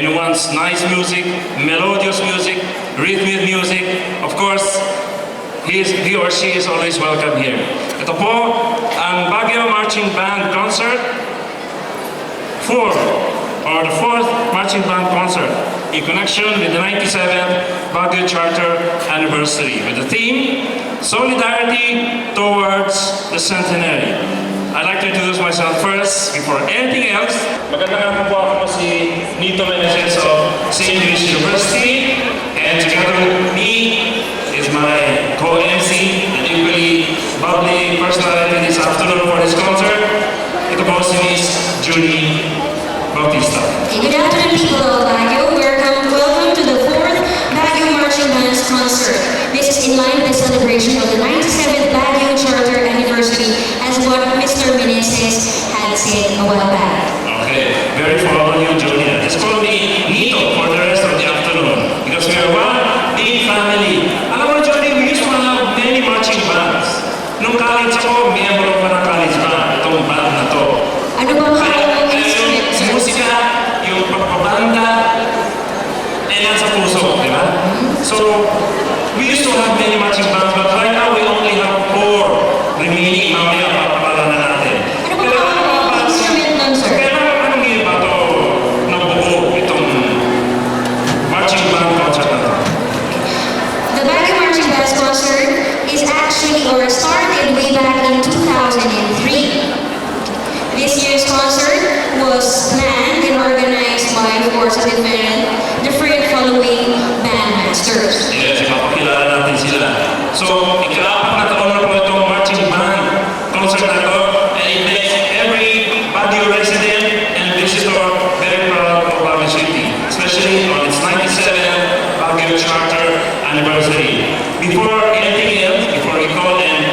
and who wants nice music, melodious music, rhythmic music, of course, he or she is always welcome here. Ito po ang Baguio Marching Band Concert 4, or the 4th Marching Band Concert in connection with the 97th Baguio Charter Anniversary with the theme, Solidarity Towards the Centenary. I'd like to introduce myself first, before anything else. Magandang po ako si Nito Meneses of St. Louis University, and together with me is my co-MC and equally bubbly personality this afternoon for this concert. Ito po si Miss Judy Bautista. Good afternoon, people of Baguio. Welcome to the 4th Baguio Marching Bands Concert. This is in line with the celebration of the 97th Baguio Charter Anniversary, as what Mr. Meneses had said a while back. Okay, very formal you, Julia. Just call me Nito for the rest of the afternoon, because we are one big family. Alam mo, Judy, we used to have many marching bands. Nung college ako, miyembro pa ng college band, itong band na to. Ano bang kailangan instrument, sir? Musika, yung pagpapabanda, nasa puso, di ba? So, we used to have many marching bands, but right now we only have 4 remaining. Mamaya papapala na natin. Ano bang kailangan instrument nun, sir? Pero anong iba to nabuo itong marching band concert na to? The Baguio Marching Bands Concert is actually, or started way back in 2003. This year's concert was planned and organized by 4 different following bandmasters. Yes, ipapakilala natin sila. So, ika-4 na taon na po itong marching band concert na to, and it makes every Baguio resident and visitor very proud of Baguio City, especially on its 97th Baguio Charter Anniversary. Before anything else, before we call and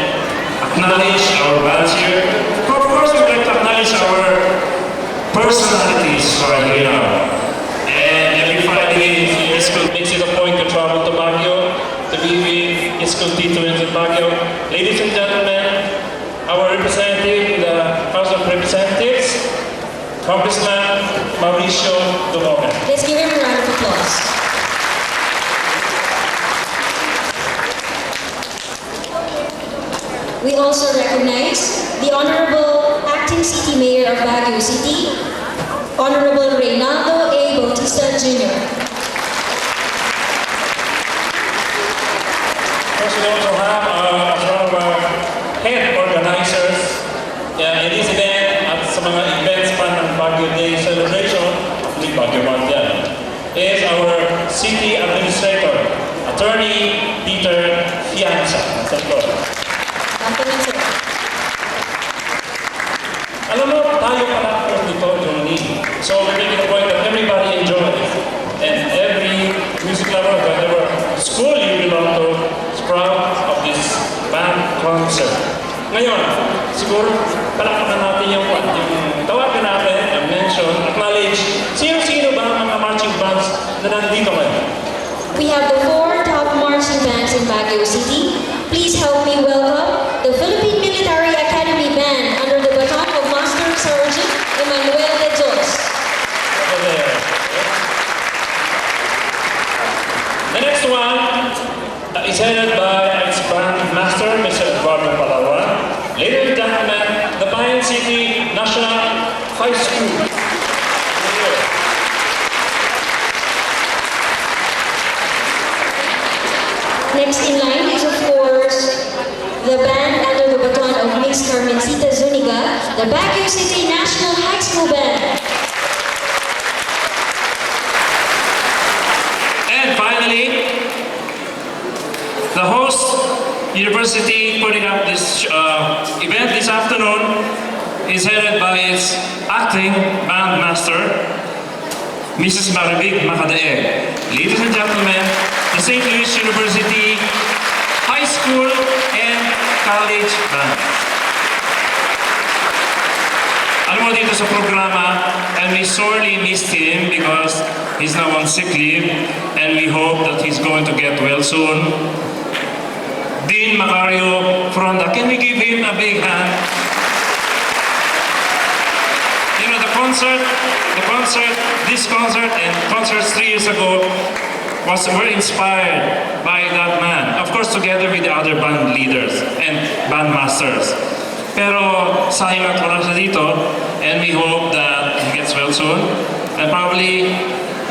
acknowledge our bands here, of course we'd like to acknowledge our personalities who are here now. And every Friday, ISKCOL makes it a point to travel to Baguio to be with its constituents in Baguio. Ladies and gentlemen, our representative in the House of Representatives, Congressman Mauricio Dumogan. Let's give him a round of applause. We also recognize the Honorable Acting City Mayor of Baguio City, Honorable Reynaldo A. Bautista Jr. Of course, we also have as one of our head organizers in this event at sa mga events pa ng Baguio Day celebration, hindi Baguio Month yan, is our city administrator, Attorney Peter Fianza. Afternoon, sir. Alam mo, tayo pala po dito, Johnny. So we make it a point that everybody enjoys. And every music lover, whatever school you belong to, is proud of this band concert. Ngayon, siguro palakpakan natin yung tawagan natin, mention, acknowledge, sino-sino ba ang mga marching bands na nandito ngayon? We have the 4 top marching bands in Baguio City. Please help me welcome the Philippine Military Academy Band under the baton of Master Sergeant Emmanuel De Jos. Over there. The next one is headed by its band master, Mr. Eduardo Palawan. Ladies and gentlemen, the Bayan City National High School. Next in line is, of course, the band under the baton of Miss Carmencita Zuniga, the Baguio City National High School Band. And finally, the host university putting up this event this afternoon is headed by its acting bandmaster, Mrs. Maribig Macadaeg. Ladies and gentlemen, the St. Louis University High School and College Band. Alam mo dito sa programa, and we sorely missed him because he's now on sick leave, and we hope that he's going to get well soon. Dean Macario Fronda, can we give him a big hand? You know, the this concert and concerts 3 years ago were inspired by that man. Of course, together with the other band leaders and band masters. Pero sayang at wala siya dito, and we hope that he gets well soon. And probably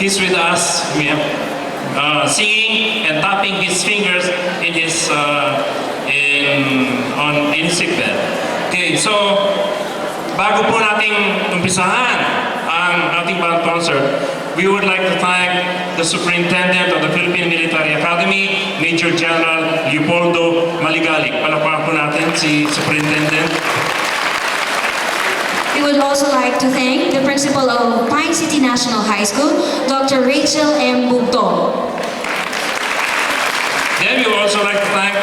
he's with us, singing and tapping his fingers in his in sick bed. Okay, so bago po nating umpisahan ang ating band concert, we would like to thank the Superintendent of the Philippine Military Academy, Major General Leopoldo Maligalig. Palakpakan po natin si Superintendent. We would also like to thank the principal of Pine City National High School, Dr. Rachel M. Bugtong. Then we would also like to thank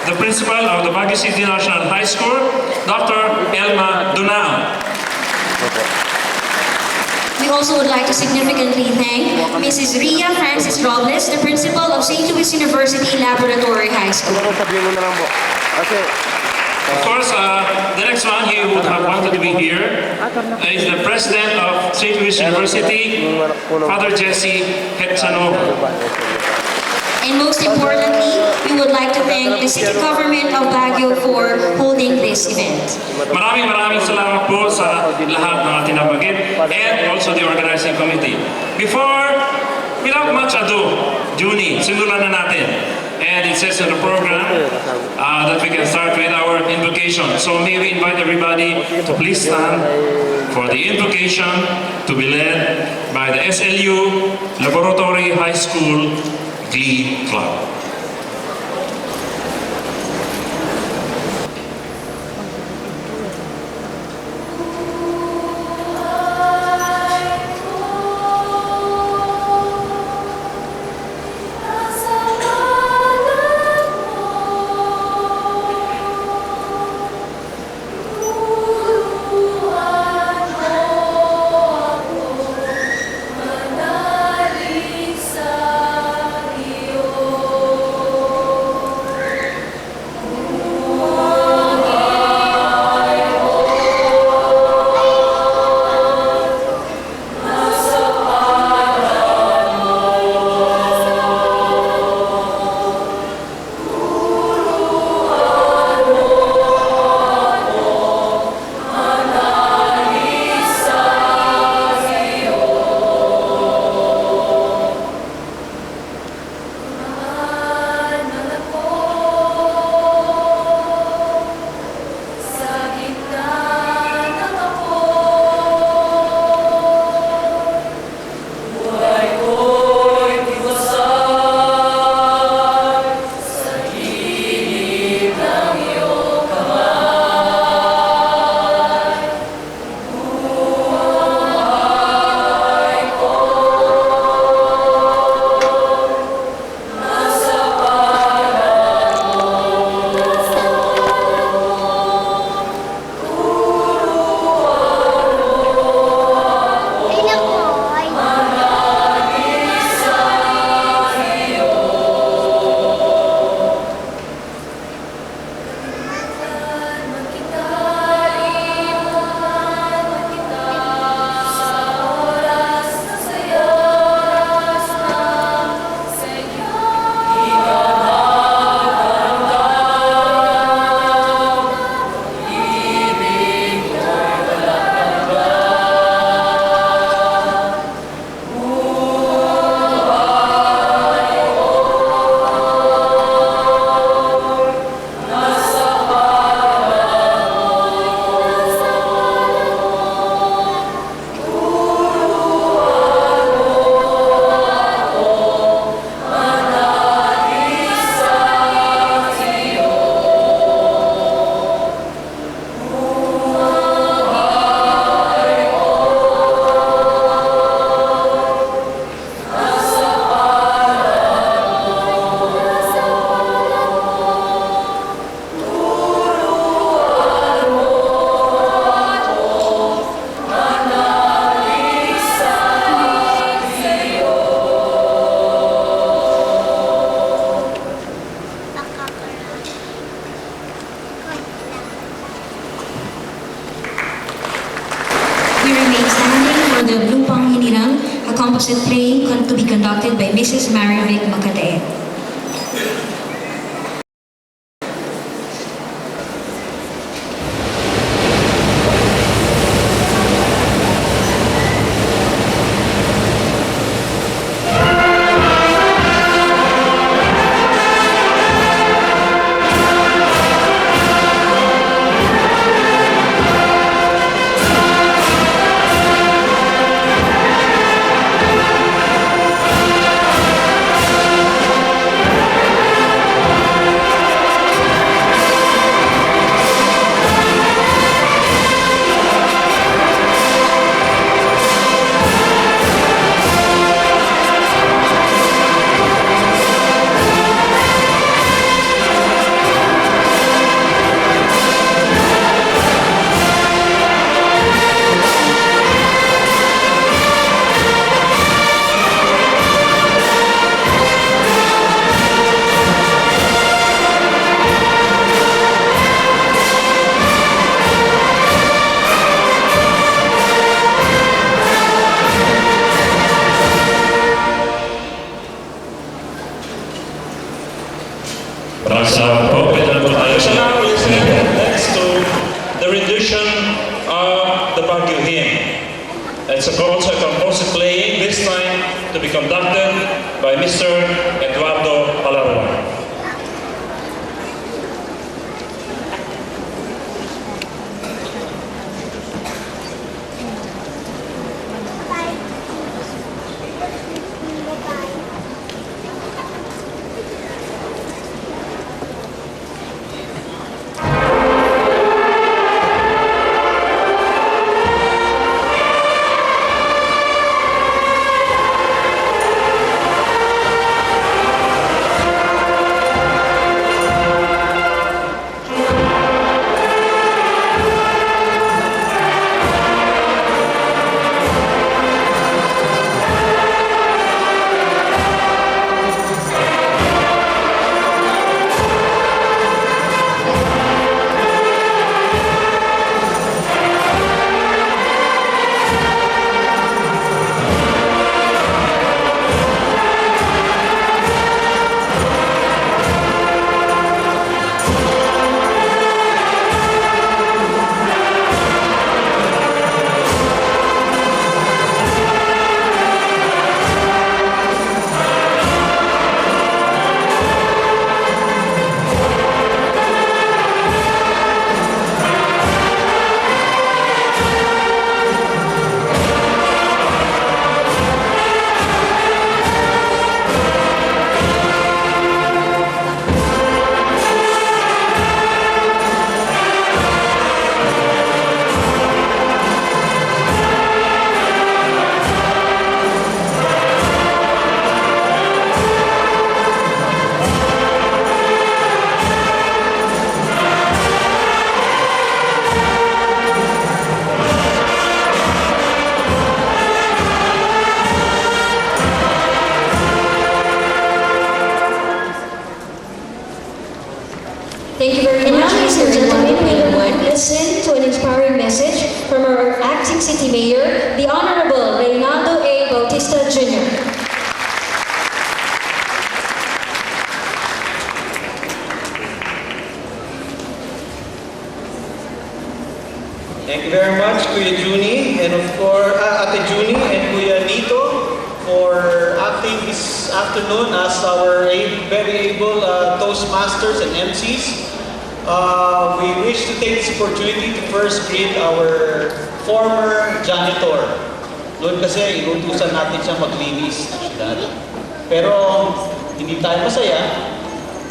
the principal of the Baguio City National High School, Dr. Elma Dunao. We also would like to significantly thank Mrs. Ria Francis Robles, the principal of St. Louis University Laboratory High School. Sabihin mo na lang po. Kasi, Of course, the next one he would have wanted to be here is the president of St. Louis University, Father Jesse Hetsanova. And most importantly, we would like to thank the city government of Baguio for holding this event. Maraming salamat po sa lahat ng ating nabagit and also the organizing committee. Without much ado, Juni, simulan na natin. And it says in the program that we can start with our invocation. So may we invite everybody to please stand for the invocation to be led by the SLU Laboratory High School Glee Club. Manalig sa iyo. composite playing to be conducted by Mrs. Marivic Macadae. Rasa po, ito po tayo. So now we're listening next to the rendition of the Baguio hymn. It's also a composite playing, this time to be conducted by Mr. Eduardo Palaruan. Thank you very much, ladies and gentlemen. We will listen to an inspiring message from our acting city mayor, the Honorable Reynaldo A. Bautista Jr. Thank you very much, Kuya Juni, and of course, Ate Juni and Kuya Nito for acting this afternoon as our very able Toastmasters and MCs. We wish to take this opportunity to first greet our former janitor. Noon kasi inutusan natin siya maglinis ng syudad. Pero hindi tayo masaya,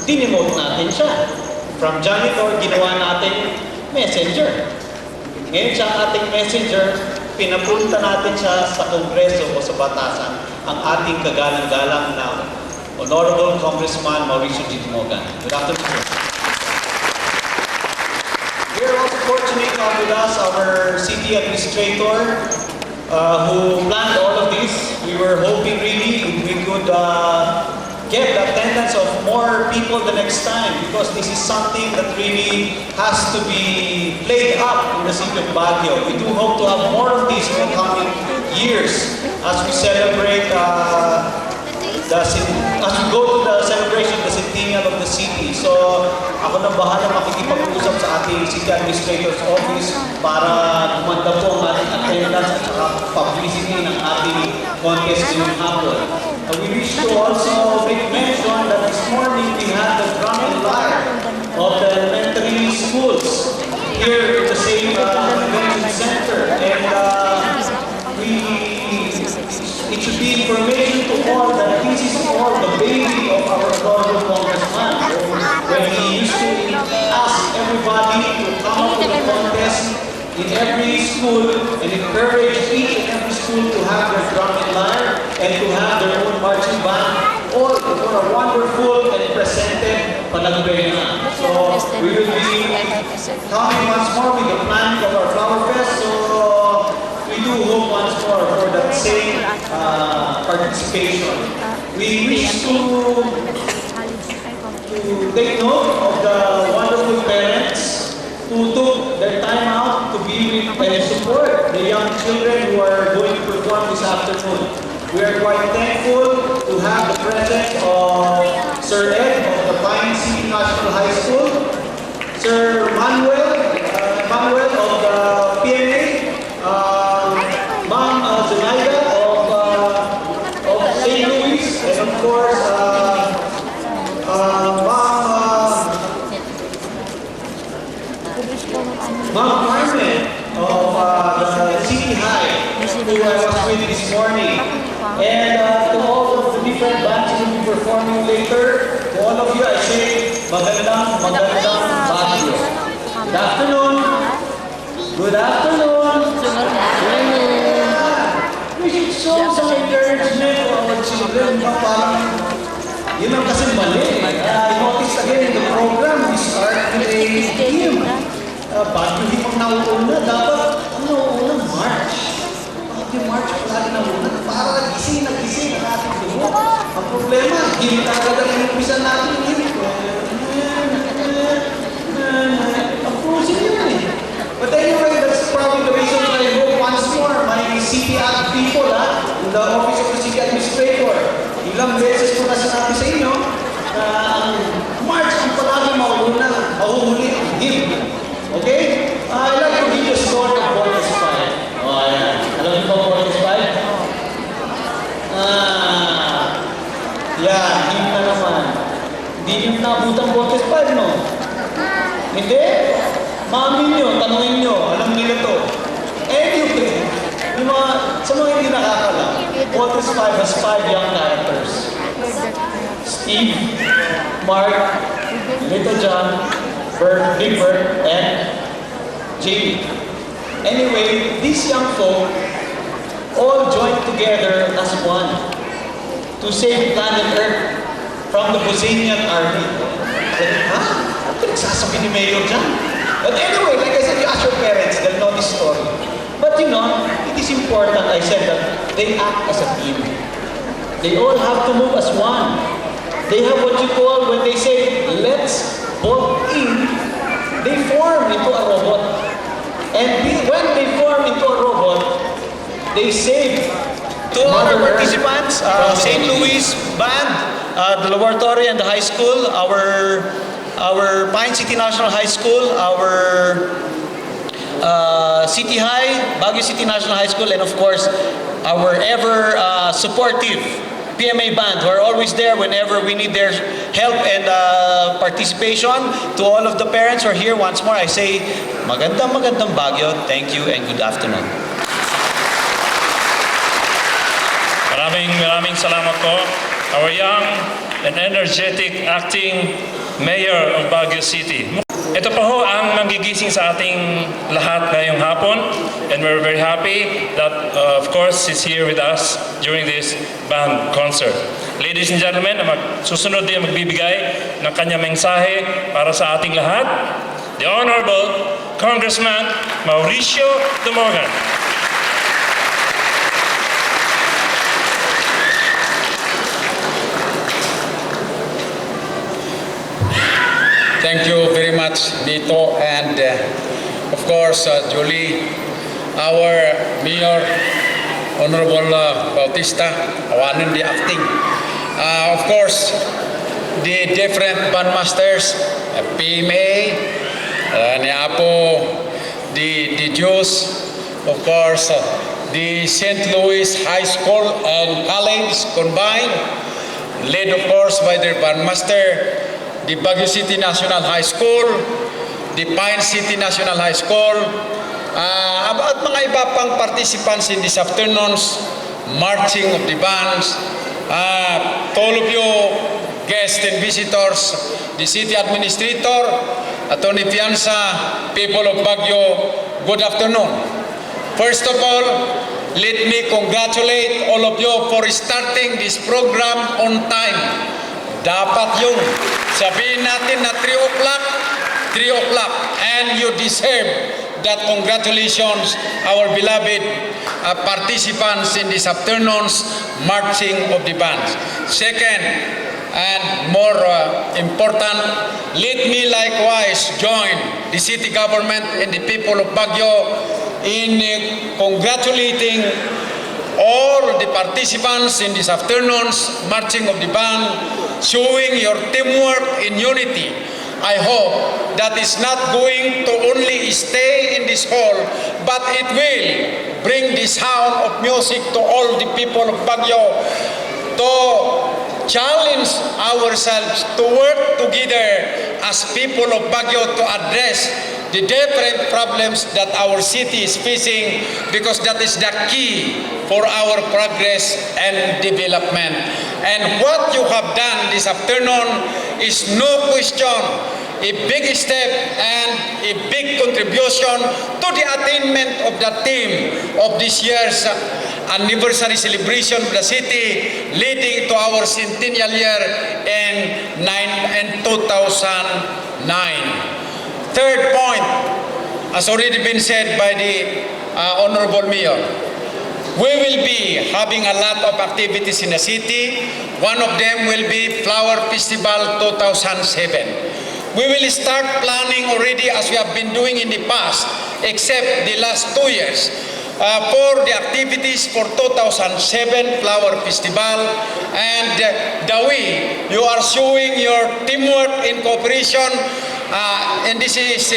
dinemote natin siya. From janitor, ginawa natin messenger. Ngayon siya ang ating messenger, pinapunta natin siya sa Kongreso o sa batasan, ang ating kagalang-galang na Honorable Congressman Mauricio G. Mogan. Good afternoon. We are also fortunate to have with us our city administrator who planned all of this. We were hoping really we could get the attendance of more people the next time because this is something that really has to be played up in the city of Baguio. We do hope to have more of these in the coming years. as we celebrate as we go to the celebration of the centennial of the city. So, ako na bahala makikipag-usap sa ating City Administrator's Office para gumanda po ang ating attendance at saka publicity ng ating contest ngayong hapon. We wish to also make mention that this morning we had the drum and lyre of the elementary schools here in the same convention center. And it should be information to all that this is all the baby of our honorable congressman. When he used to ask everybody to come up with a contest in every school and encourage each and every school to have their drum and lyre and to have their own marching band. All for a wonderful and presented Panagbenga. So we will be coming once more with the planning of our Flower Fest. So we do hope once more for that same participation. We wish to take note of the wonderful parents who took their time out to be with and support the young children who are going to perform this afternoon. We are quite thankful to have the presence of Sir Ed of the Pine City National High School, Sir Manuel of the PMA, Ma'am Zenaida of St. Louis, and of course, Ma'am Carmen of the City High, who I was with this morning. And to all of the different bands who will be performing later, to all of you I say, magandang Baguio. Good afternoon. Good afternoon. We should show some encouragement to our children. Parang, yun ang kasi mali. I noticed again in the program, we start with a hymn. Bago hindi pang nauuna, dapat nauuna March. Yung March palagi nauuna, para gising ang ating dugo. Ang problema, hindi talaga inumpisa natin yun. Ang cruising yun eh. But anyway, that's probably the reason why I hope once more my city people in the office of the city administrator. Ilang beses ko na sinabi sa inyo na ang March ang palagi mauna, mahuhuli ang hymn. Okay? I like to read the story of Borges 5. Oh, ayan. Alam niyo ba Borges 5? Yan, hymn na naman. Hindi niyo nabutan Borges 5, no? Hindi? Mami niyo, tanongin niyo, alam nila to. Anyway, yung mga, sa mga hindi nakakala, Borges 5 has 5 young characters. Steve, Mark, Little John, Big Bird, and Jamie. Anyway, these young folk all joined together as one to save planet Earth from the Bosnian army. Ha? Ano pinagsasabi ni Mayor dyan? But anyway, like I said, you ask your parents, they'll know this story. But you know, it is important, I said, that they act as a team. They all have to move as one. They have what you call, when they say, let's bolt in, they form into a robot. And when they form into a robot, they save. To all our participants, St. Louis Band, the laboratory and the high school, our Pine City National High School, our City High, Baguio City National High School, and of course, our ever supportive PMA Band, who are always there whenever we need their help and participation. To all of the parents who are here, once more, I say, magandang Baguio, thank you and good afternoon. Maraming salamat po. Our young and energetic acting mayor of Baguio City. Ito pa ho ang manggigising sa ating lahat ngayong hapon, and we're very happy that of course he's here with us during this band concert. Ladies and gentlemen, susunod din magbibigay ng kanyang mensahe para sa ating lahat, the Honorable Congressman Mauricio Dumorgan. Thank you very much, Nito, and of course, Julie, our Mayor Honorable Bautista, awanin the acting. Of course, the different bandmasters, PMA, ni Apo, the Jews, of course, the St. Louis High School and College combined, led of course by their bandmaster, the Baguio City National High School, the Pine City National High School, at mga iba pang participants in this afternoon's marching of the bands, to all of you guests and visitors, the city administrator, Attorney Fianza, people of Baguio, good afternoon. First of all, let me congratulate all of you for starting this program on time. Dapat yung sabihin natin na 3 o'clock, and you deserve that. Congratulations, our beloved participants in this afternoon's marching of the bands. Second, and more important, let me likewise join the city government and the people of Baguio in congratulating all the participants in this afternoon's marching of the band, showing your teamwork in unity. I hope that is not going to only stay in this hall, but it will bring the sound of music to all the people of Baguio, to challenge ourselves to work together as people of Baguio to address the different problems that our city is facing, because that is the key for our progress and development. And what you have done this afternoon is no question a big step and a big contribution to the attainment of the theme of this year's anniversary celebration of the city, leading to our centennial year in 2009. Third point, as already been said by the Honorable Mayor, we will be having a lot of activities in the city. One of them will be Flower Festival 2007. We will start planning already as we have been doing in the past, except the last 2 years, for the activities for 2007 Flower Festival. And Dawi, you are showing your teamwork in cooperation, and this is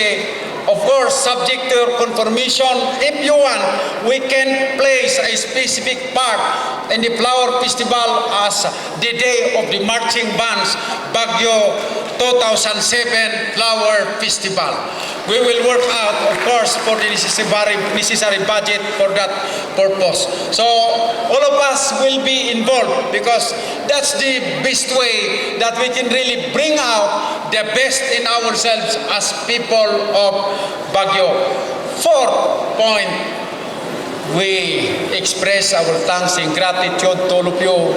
of course subject to your confirmation. If you want, we can place a specific part in the Flower Festival as the day of the marching bands, Baguio 2007 Flower Festival. We will work out, of course, for the necessary budget for that purpose. So all of us will be involved, because that's the best way that we can really bring out the best in ourselves as people of Baguio. Fourth point, we express our thanks and gratitude to all of you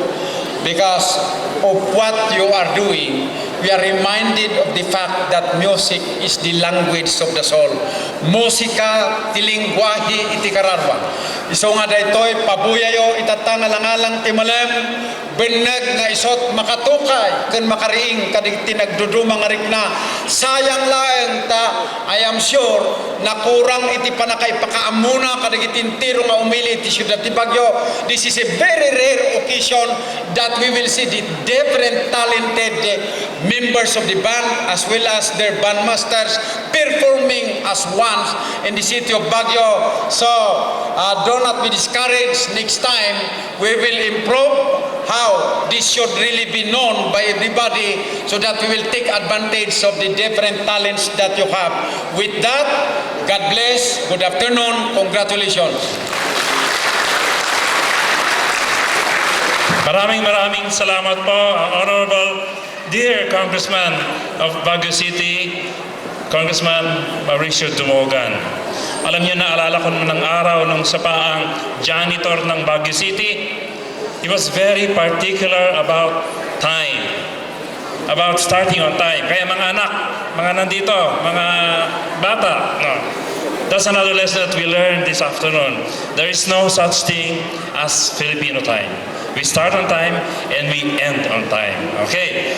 because of what you are doing. We are reminded of the fact that music is the language of the soul. Musika ti lingwahe iti kararwa. Iso nga daytoy pabuyayo itatang alang-alang ti malem, beneg nga isot makatukay ken makariing kadig tinagdudumang arikna. Sayang laeng ta, I am sure na kurang iti panakay pakaamuna kadig itintiro nga umili iti siyudad ti Baguio. This is a very rare occasion that we will see the different talented members of the band as well as their bandmasters performing as one in the city of Baguio. So do not be discouraged. Next time we will improve how this should really be known by everybody, so that we will take advantage of the different talents that you have. With that, God bless. Good afternoon. Congratulations. Maraming salamat po, Honorable dear Congressman of Baguio City, Congressman Mauricio Dumogan. Alam niyo, naalala ko ng araw nung sa paang janitor ng Baguio City, he was very particular about time, about starting on time. Kaya mga anak, mga nandito, mga bata, no? That's another lesson that we learned this afternoon. There is no such thing as Filipino time. We start on time and we end on time. Okay?